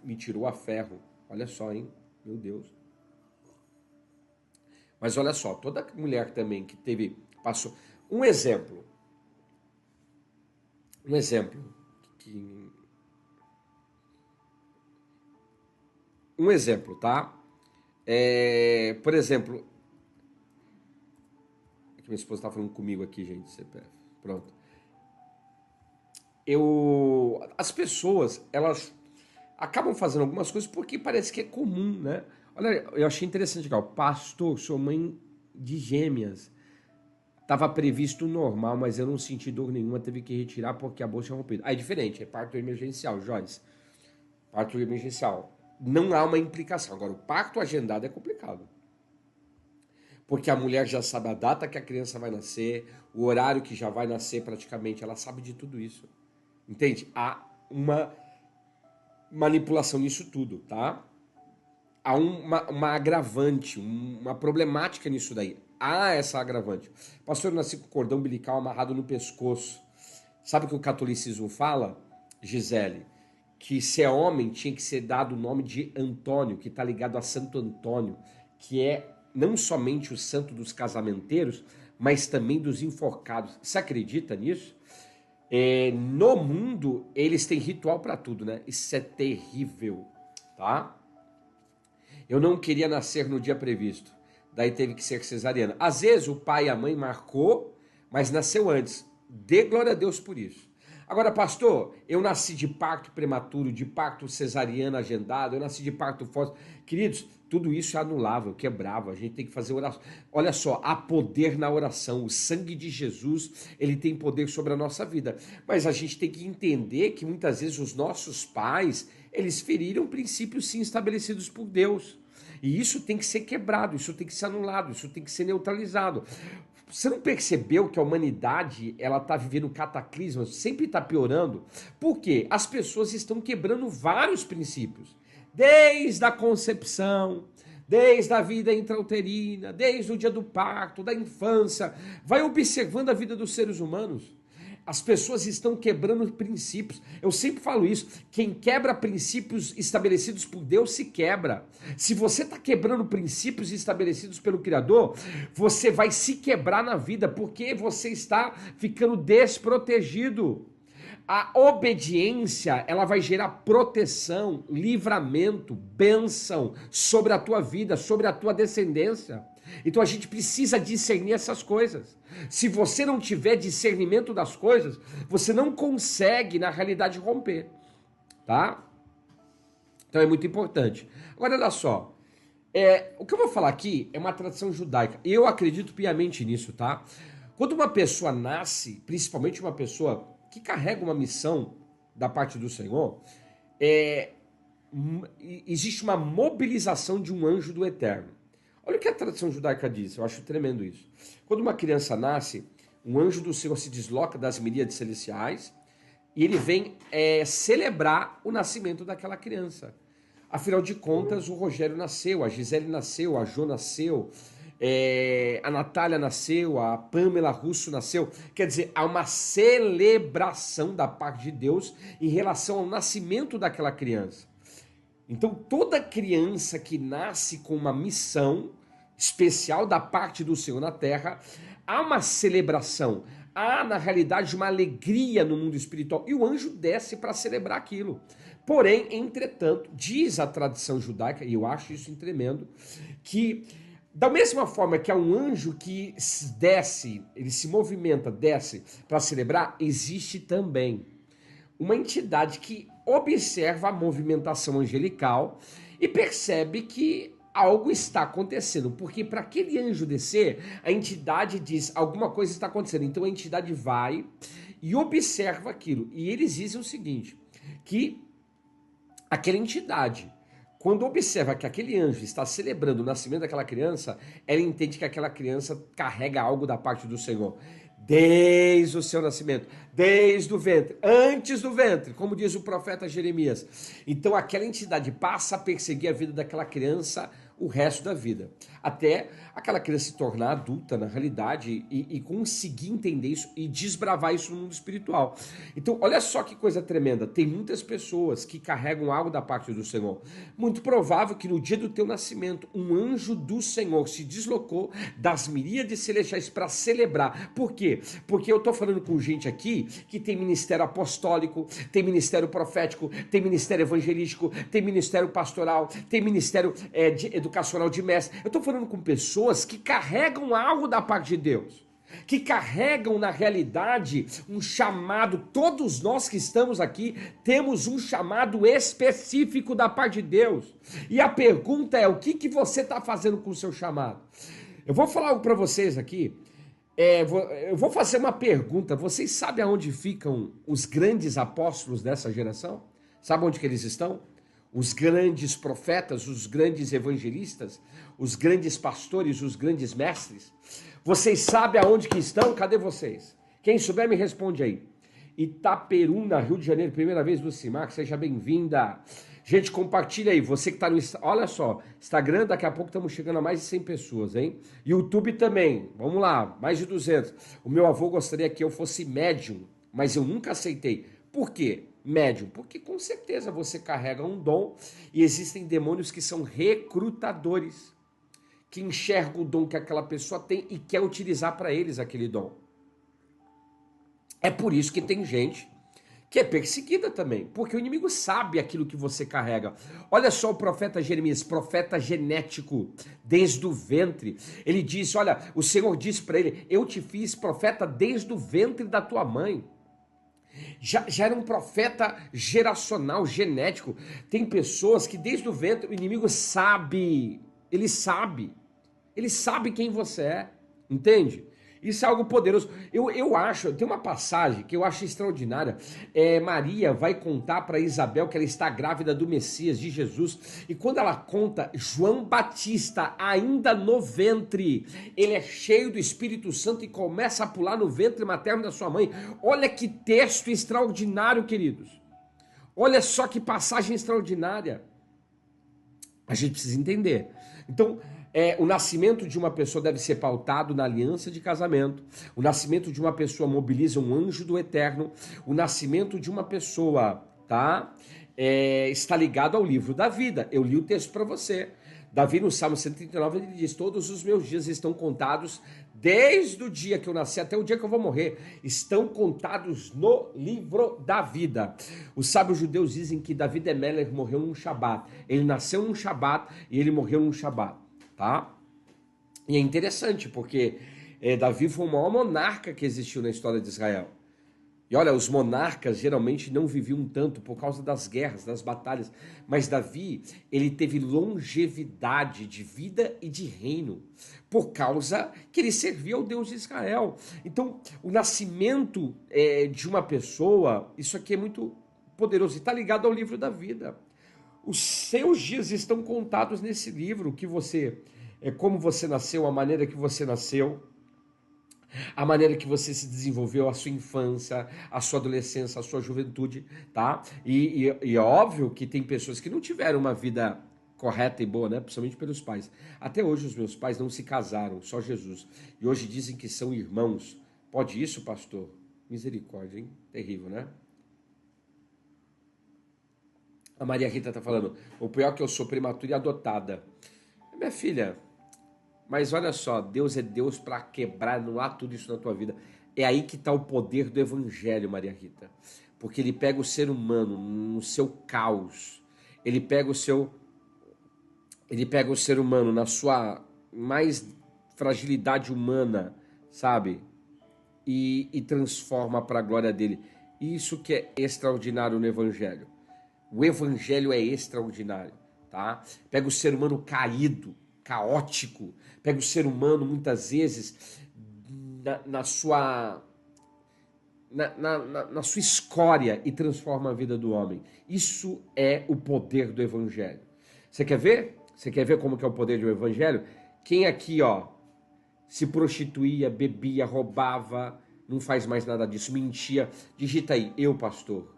me tirou a ferro. Olha só, hein? Meu Deus. Mas olha só, toda mulher também que passou... Um exemplo. Um exemplo, tá? Por exemplo... Minha esposa tá falando comigo aqui, gente. CPF. Pronto. As pessoas, elas acabam fazendo algumas coisas porque parece que é comum, né? Olha, eu achei interessante, legal. Pastor, sou mãe de gêmeas. Estava previsto normal, mas eu não senti dor nenhuma, teve que retirar porque a bolsa é rompida. É diferente, é parto emergencial, Joyce. Parto emergencial. Não há uma implicação. Agora, o parto agendado é complicado. Porque a mulher já sabe a data que a criança vai nascer, o horário que já vai nascer praticamente, ela sabe de tudo isso. Entende? Há uma manipulação nisso tudo, tá? Há uma agravante, uma problemática nisso daí. Há essa agravante. Pastor, eu nasci com cordão umbilical amarrado no pescoço. Sabe o que o catolicismo fala, Gisele? Que se é homem tinha que ser dado o nome de Antônio, que está ligado a Santo Antônio, que é não somente o santo dos casamenteiros, mas também dos enforcados. Você acredita nisso? No mundo, eles têm ritual para tudo, né? Isso é terrível, tá? Eu não queria nascer no dia previsto. Daí teve que ser cesariana. Às vezes o pai e a mãe marcou, mas nasceu antes. Dê glória a Deus por isso. Agora, pastor, eu nasci de parto prematuro, de parto cesariano agendado, eu nasci de parto forte. Queridos, tudo isso é anulável, quebrável. A gente tem que fazer oração. Olha só, há poder na oração. O sangue de Jesus, ele tem poder sobre a nossa vida. Mas a gente tem que entender que muitas vezes os nossos pais, eles feriram princípios sim estabelecidos por Deus. E isso tem que ser quebrado, isso tem que ser anulado, isso tem que ser neutralizado. Você não percebeu que a humanidade ela está vivendo cataclismas, sempre está piorando? Por quê? As pessoas estão quebrando vários princípios. Desde a concepção, desde a vida intrauterina, desde o dia do parto, da infância. Vai observando a vida dos seres humanos. As pessoas estão quebrando princípios. Eu sempre falo isso. Quem quebra princípios estabelecidos por Deus se quebra. Se você está quebrando princípios estabelecidos pelo Criador, você vai se quebrar na vida porque você está ficando desprotegido. A obediência, ela vai gerar proteção, livramento, bênção sobre a tua vida, sobre a tua descendência. Então a gente precisa discernir essas coisas. Se você não tiver discernimento das coisas, você não consegue, na realidade, romper. Tá? Então é muito importante. Agora, olha só. O que eu vou falar aqui é uma tradição judaica. Eu acredito piamente nisso, tá? Quando uma pessoa nasce, principalmente uma pessoa que carrega uma missão da parte do Senhor, existe uma mobilização de um anjo do Eterno. Olha o que a tradição judaica diz, eu acho tremendo isso. Quando uma criança nasce, um anjo do Senhor se desloca das miríades celestiais e ele vem celebrar o nascimento daquela criança. Afinal de contas, o Rogério nasceu, a Gisele nasceu, a Jo nasceu, a Natália nasceu, a Pamela Russo nasceu. Quer dizer, há uma celebração da parte de Deus em relação ao nascimento daquela criança. Então, toda criança que nasce com uma missão especial da parte do Senhor na terra, há uma celebração, há, na realidade, uma alegria no mundo espiritual. E o anjo desce para celebrar aquilo. Porém, entretanto, diz a tradição judaica, e eu acho isso tremendo, que da mesma forma que há um anjo que desce, ele se movimenta, desce para celebrar, existe também uma entidade que observa a movimentação angelical e percebe que algo está acontecendo, porque para aquele anjo descer, a entidade diz, alguma coisa está acontecendo, então a entidade vai e observa aquilo, e eles dizem o seguinte, que aquela entidade, quando observa que aquele anjo está celebrando o nascimento daquela criança, ela entende que aquela criança carrega algo da parte do Senhor. Desde o seu nascimento, desde o ventre, antes do ventre, como diz o profeta Jeremias. Então aquela entidade passa a perseguir a vida daquela criança o resto da vida. até aquela criança se tornar adulta na realidade e conseguir entender isso e desbravar isso no mundo espiritual. Então, olha só que coisa tremenda, tem muitas pessoas que carregam algo da parte do Senhor. Muito provável que no dia do teu nascimento, um anjo do Senhor se deslocou das miríades celestiais para celebrar. Por quê? Porque eu estou falando com gente aqui que tem ministério apostólico, tem ministério profético, tem ministério evangelístico, tem ministério pastoral, tem ministério educacional de mestre. Eu estou falando com pessoas que carregam algo da parte de Deus, que carregam na realidade um chamado. Todos nós que estamos aqui temos um chamado específico da parte de Deus. E a pergunta é: o que você está fazendo com o seu chamado? Eu vou falar algo para vocês aqui. Eu vou fazer uma pergunta. Vocês sabem aonde ficam os grandes apóstolos dessa geração? Sabe onde que eles estão? Os grandes profetas, os grandes evangelistas, os grandes pastores, os grandes mestres. Vocês sabem aonde que estão? Cadê vocês? Quem souber me responde aí. Itaperuna, Rio de Janeiro, primeira vez no CIMAC, seja bem-vinda. Gente, compartilha aí, você que está no... Olha só, Instagram, daqui a pouco estamos chegando a mais de 100 pessoas, hein? YouTube também, vamos lá, mais de 200. O meu avô gostaria que eu fosse médium, mas eu nunca aceitei. Por quê? Médium, porque com certeza você carrega um dom e existem demônios que são recrutadores, que enxergam o dom que aquela pessoa tem e quer utilizar para eles aquele dom. É por isso que tem gente que é perseguida também, porque o inimigo sabe aquilo que você carrega. Olha só o profeta Jeremias, profeta genético, desde o ventre. Ele disse, olha, o Senhor disse para ele, eu te fiz profeta desde o ventre da tua mãe. Já era um profeta geracional, genético. Tem pessoas que desde o ventre o inimigo sabe, ele sabe quem você é, entende? Isso é algo poderoso. Eu acho, tem uma passagem que eu acho extraordinária. Maria vai contar para Isabel que ela está grávida do Messias, de Jesus. E quando ela conta, João Batista, ainda no ventre, ele é cheio do Espírito Santo e começa a pular no ventre materno da sua mãe. Olha que texto extraordinário, queridos. Olha só que passagem extraordinária. A gente precisa entender. Então, o nascimento de uma pessoa deve ser pautado na aliança de casamento. O nascimento de uma pessoa mobiliza um anjo do eterno. O nascimento de uma pessoa, está ligado ao livro da vida. Eu li o texto para você. Davi, no Salmo 139, ele diz, todos os meus dias estão contados, desde o dia que eu nasci até o dia que eu vou morrer, estão contados no livro da vida. Os sábios judeus dizem que Davi de Melech morreu num Shabat. Ele nasceu num Shabat e ele morreu num Shabat. Tá? E é interessante porque Davi foi o maior monarca que existiu na história de Israel. E olha, os monarcas geralmente não viviam tanto por causa das guerras, das batalhas, mas Davi, ele teve longevidade de vida e de reino, por causa que ele servia ao Deus de Israel. Então, o nascimento de uma pessoa, isso aqui é muito poderoso e está ligado ao livro da vida. Os seus dias estão contados nesse livro, que você, como você nasceu, a maneira que você nasceu, a maneira que você se desenvolveu, a sua infância, a sua adolescência, a sua juventude, tá? E é óbvio que tem pessoas que não tiveram uma vida correta e boa, né? Principalmente pelos pais. Até hoje os meus pais não se casaram, só Jesus. E hoje dizem que são irmãos. Pode isso, pastor? Misericórdia, hein? Terrível, né? A Maria Rita está falando, o pior é que eu sou prematura e adotada. Minha filha, mas olha só, Deus é Deus para quebrar, não há tudo isso na tua vida. É aí que está o poder do evangelho, Maria Rita. Porque ele pega o ser humano no seu caos. Ele pega o ser humano na sua mais fragilidade humana, sabe? E transforma para a glória dele. Isso que é extraordinário no evangelho. O evangelho é extraordinário, tá? Pega o ser humano caído, caótico, pega o ser humano muitas vezes na sua escória e transforma a vida do homem. Isso é o poder do evangelho. Você quer ver? Você quer ver como que é o poder do evangelho? Quem aqui, se prostituía, bebia, roubava, não faz mais nada disso, mentia, digita aí, eu pastor.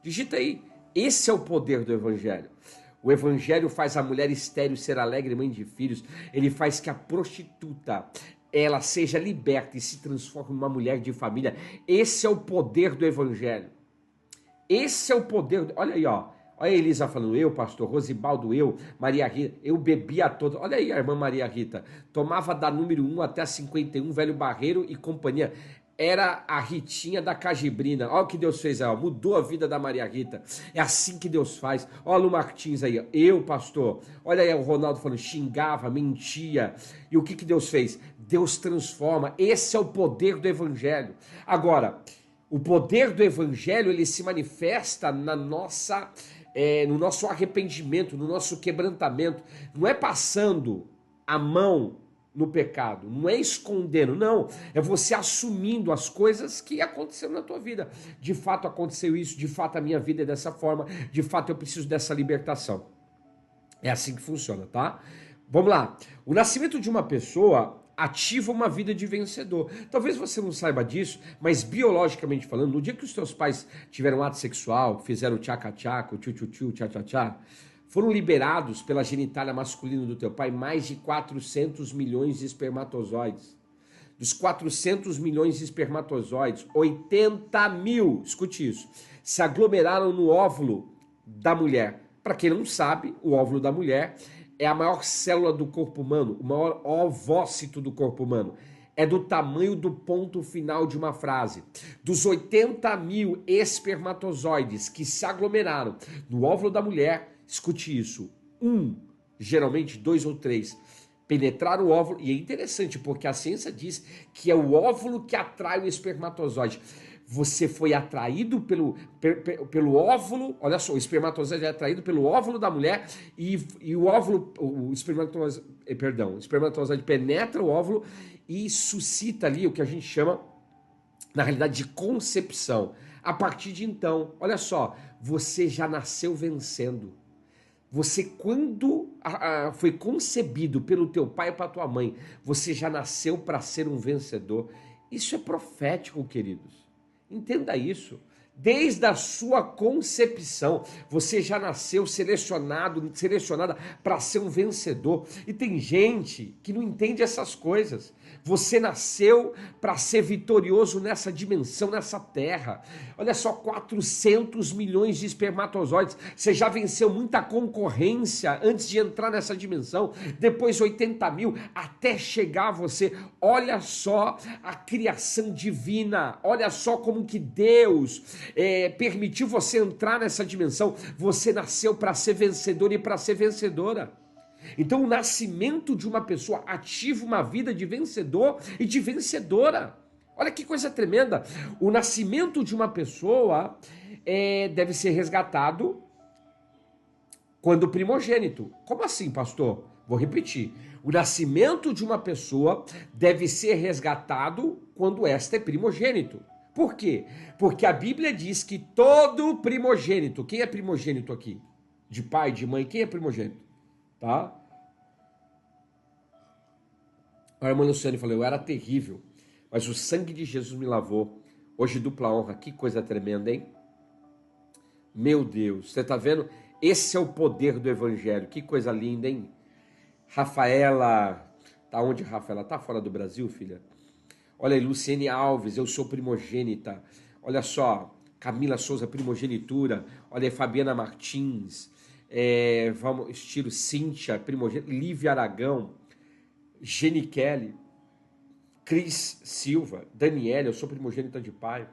Digita aí, esse é o poder do evangelho. O evangelho faz a mulher estéril ser alegre mãe de filhos. Ele faz que a prostituta ela seja liberta e se transforme em uma mulher de família. Esse é o poder do evangelho. Esse é o poder. Olha aí, ó. Olha a Elisa falando, eu, pastor, Rosibaldo, eu, Maria Rita, eu bebia toda. Olha aí a irmã Maria Rita. Tomava da número 1 até a 51, Velho Barreiro e companhia. Era a Ritinha da Cajibrina. Olha o que Deus fez aí, ó. Mudou a vida da Maria Rita. É assim que Deus faz. Olha o Lu Martins aí, ó. Eu, pastor. Olha aí o Ronaldo falando, xingava, mentia. E o que Deus fez? Deus transforma. Esse é o poder do evangelho. Agora, o poder do evangelho, ele se manifesta na nossa, no nosso arrependimento, no nosso quebrantamento. Não é passando a mão no pecado, não é escondendo, não. É você assumindo as coisas que aconteceram na tua vida. De fato aconteceu isso, de fato a minha vida é dessa forma, de fato eu preciso dessa libertação. É assim que funciona, tá? Vamos lá. O nascimento de uma pessoa ativa uma vida de vencedor. Talvez você não saiba disso, mas biologicamente falando, no dia que os teus pais tiveram ato sexual, fizeram tchaca-tchaca, tchu-tchu-tchu, tchá-tchá-tchá, foram liberados pela genitália masculina do teu pai mais de 400 milhões de espermatozoides. Dos 400 milhões de espermatozoides, 80 mil, escute isso, se aglomeraram no óvulo da mulher. Para quem não sabe, o óvulo da mulher é a maior célula do corpo humano, o maior ovócito do corpo humano. É do tamanho do ponto final de uma frase. Dos 80 mil espermatozoides que se aglomeraram no óvulo da mulher, escute isso, geralmente 2 ou 3, penetraram o óvulo, e é interessante porque a ciência diz que é o óvulo que atrai o espermatozoide. Você foi atraído pelo óvulo, olha só, o espermatozoide é atraído pelo óvulo da mulher e o óvulo, o espermatozoide penetra o óvulo e suscita ali o que a gente chama, na realidade, de concepção. A partir de então, olha só, você já nasceu vencendo. Você, quando foi concebido pelo teu pai e pela tua mãe, você já nasceu para ser um vencedor. Isso é profético, queridos. Entenda isso. Desde a sua concepção, você já nasceu selecionada para ser um vencedor. E tem gente que não entende essas coisas. Você nasceu para ser vitorioso nessa dimensão, nessa terra. Olha só, 400 milhões de espermatozoides. Você já venceu muita concorrência antes de entrar nessa dimensão. Depois 80 mil, até chegar a você. Olha só a criação divina. Olha só como que Deus permitiu você entrar nessa dimensão. Você nasceu para ser vencedor e para ser vencedora. Então o nascimento de uma pessoa ativa uma vida de vencedor e de vencedora. Olha que coisa tremenda. O nascimento de uma pessoa deve ser resgatado quando primogênito. Como assim, pastor? Vou repetir. O nascimento de uma pessoa deve ser resgatado quando esta é primogênito. Por quê? Porque a Bíblia diz que todo primogênito, quem é primogênito aqui? De pai, de mãe, quem é primogênito? Tá? A irmã Luciane falou, eu era terrível, mas o sangue de Jesus me lavou. Hoje dupla honra, que coisa tremenda, hein? Meu Deus, você tá vendo? Esse é o poder do evangelho, que coisa linda, hein? Rafaela, tá onde, Rafaela? Tá fora do Brasil, filha? Olha aí, Luciene Alves, eu sou primogênita. Olha só, Camila Souza, primogenitura. Olha aí, Fabiana Martins. Vamos, estilo Cíntia, primogênita. Lívia Aragão. Geni Kelly. Cris Silva. Daniela, eu sou primogênita de pai.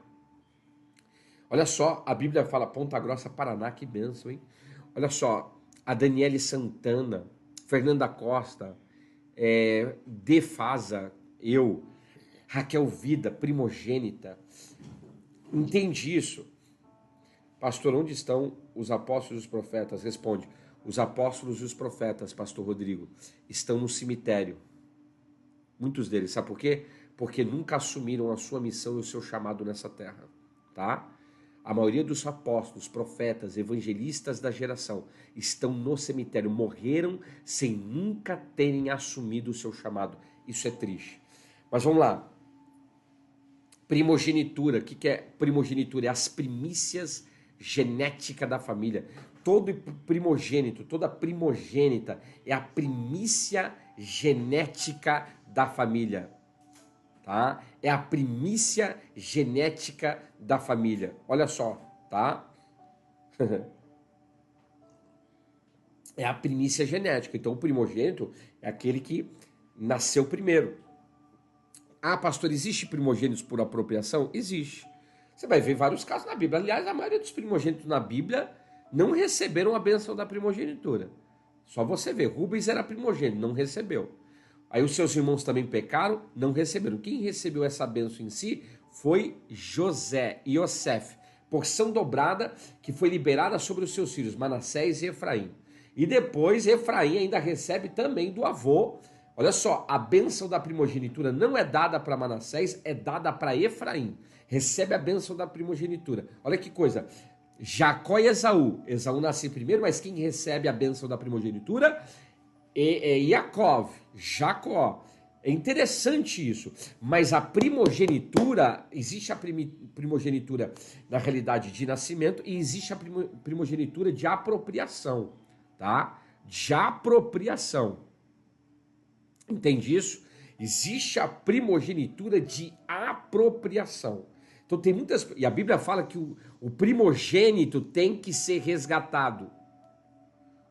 Olha só, a Bíblia fala Ponta Grossa, Paraná, que bênção, hein? Olha só, a Daniele Santana. Fernanda Costa. Defasa, eu. Raquel Vida, primogênita. Entende isso? Pastor, onde estão os apóstolos e os profetas? Responde, os apóstolos e os profetas, pastor Rodrigo, estão no cemitério. Muitos deles, sabe por quê? Porque nunca assumiram a sua missão e o seu chamado nessa terra, tá? A maioria dos apóstolos, profetas, evangelistas da geração estão no cemitério, morreram sem nunca terem assumido o seu chamado. Isso é triste. Mas vamos lá. Primogenitura, o que é primogenitura? É as primícias genéticas da família. todo primogênito, toda primogênita é a primícia genética da família, tá? É a primícia genética da família. Olha só, tá? É a primícia genética. Então, o primogênito é aquele que nasceu primeiro. Ah, pastor, existe primogênitos por apropriação? Existe. Você vai ver vários casos na Bíblia. Aliás, a maioria dos primogênitos na Bíblia não receberam a bênção da primogenitura. Só você vê, Rubens era primogênito, não recebeu. Aí os seus irmãos também pecaram, não receberam. Quem recebeu essa bênção em si foi José, Yosef, porção dobrada que foi liberada sobre os seus filhos, Manassés e Efraim. E depois Efraim ainda recebe também do avô. Olha só, a bênção da primogenitura não é dada para Manassés, é dada para Efraim. Recebe a bênção da primogenitura. Olha que coisa. Jacó e Esaú. Esaú nasce primeiro, mas quem recebe a bênção da primogenitura é Jacó. É interessante isso. Mas a primogenitura, existe a primogenitura na realidade de nascimento e existe a primogenitura de apropriação, tá? De apropriação. Entende isso? Existe a primogenitura de apropriação. Então tem muitas... E a Bíblia fala que o primogênito tem que ser resgatado.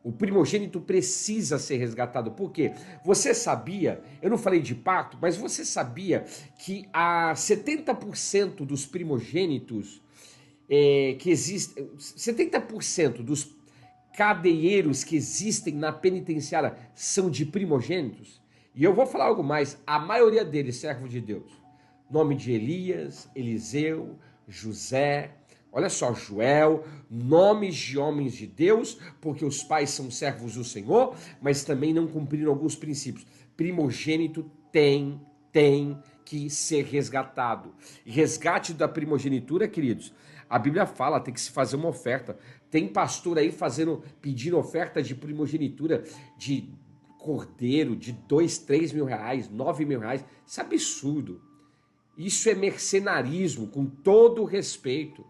O primogênito precisa ser resgatado. Por quê? Você sabia, eu não falei de pacto, mas você sabia que a 70% dos primogênitos que existem... 70% dos cadeieiros que existem na penitenciária são de primogênitos? E eu vou falar algo mais, a maioria deles servo de Deus. Nome de Elias, Eliseu, José, olha só, Joel, nomes de homens de Deus, porque os pais são servos do Senhor, mas também não cumpriram alguns princípios. Primogênito tem que ser resgatado. E resgate da primogenitura, queridos, a Bíblia fala, tem que se fazer uma oferta. Tem pastor aí pedindo oferta de primogenitura de cordeiro de 2, 3 mil reais, 9 mil reais. Isso é absurdo. Isso é mercenarismo, com todo o respeito.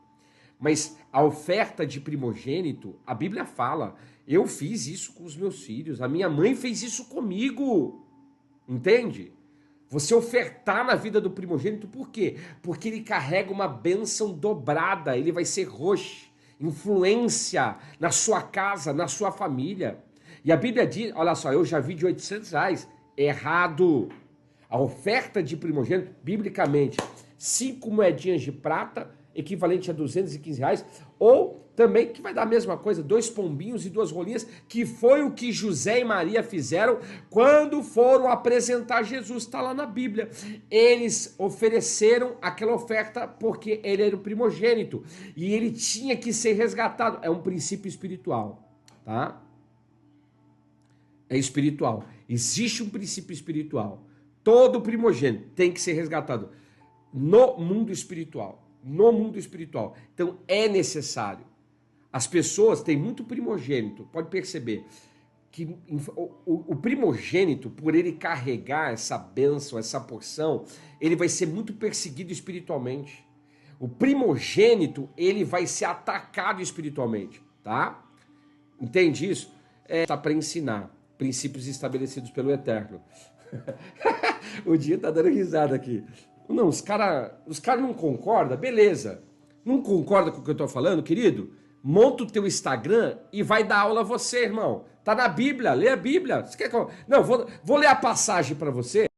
Mas a oferta de primogênito, a Bíblia fala, eu fiz isso com os meus filhos, a minha mãe fez isso comigo. Entende? Você ofertar na vida do primogênito, por quê? Porque ele carrega uma bênção dobrada, ele vai ser roxo, influência na sua casa, na sua família. E a Bíblia diz, olha só, eu já vi de 800 reais, errado. A oferta de primogênito, biblicamente, 5 moedinhas de prata, equivalente a 215 reais, ou também, que vai dar a mesma coisa, 2 pombinhos e 2 rolinhas, que foi o que José e Maria fizeram quando foram apresentar Jesus, está lá na Bíblia. Eles ofereceram aquela oferta porque ele era o primogênito, e ele tinha que ser resgatado. É um princípio espiritual, tá? É espiritual. Existe um princípio espiritual. Todo primogênito tem que ser resgatado no mundo espiritual. No mundo espiritual. Então é necessário. As pessoas têm muito primogênito. Pode perceber que o primogênito, por ele carregar essa bênção, essa porção, ele vai ser muito perseguido espiritualmente. O primogênito, ele vai ser atacado espiritualmente, tá? Entende isso? Está para ensinar princípios estabelecidos pelo Eterno. O Dia tá dando risada aqui. Não, os cara não concordam, beleza. Não concorda com o que eu tô falando, querido? Monta o teu Instagram e vai dar aula a você, irmão. Tá na Bíblia, lê a Bíblia. Você quer que eu... Não, vou ler a passagem para você.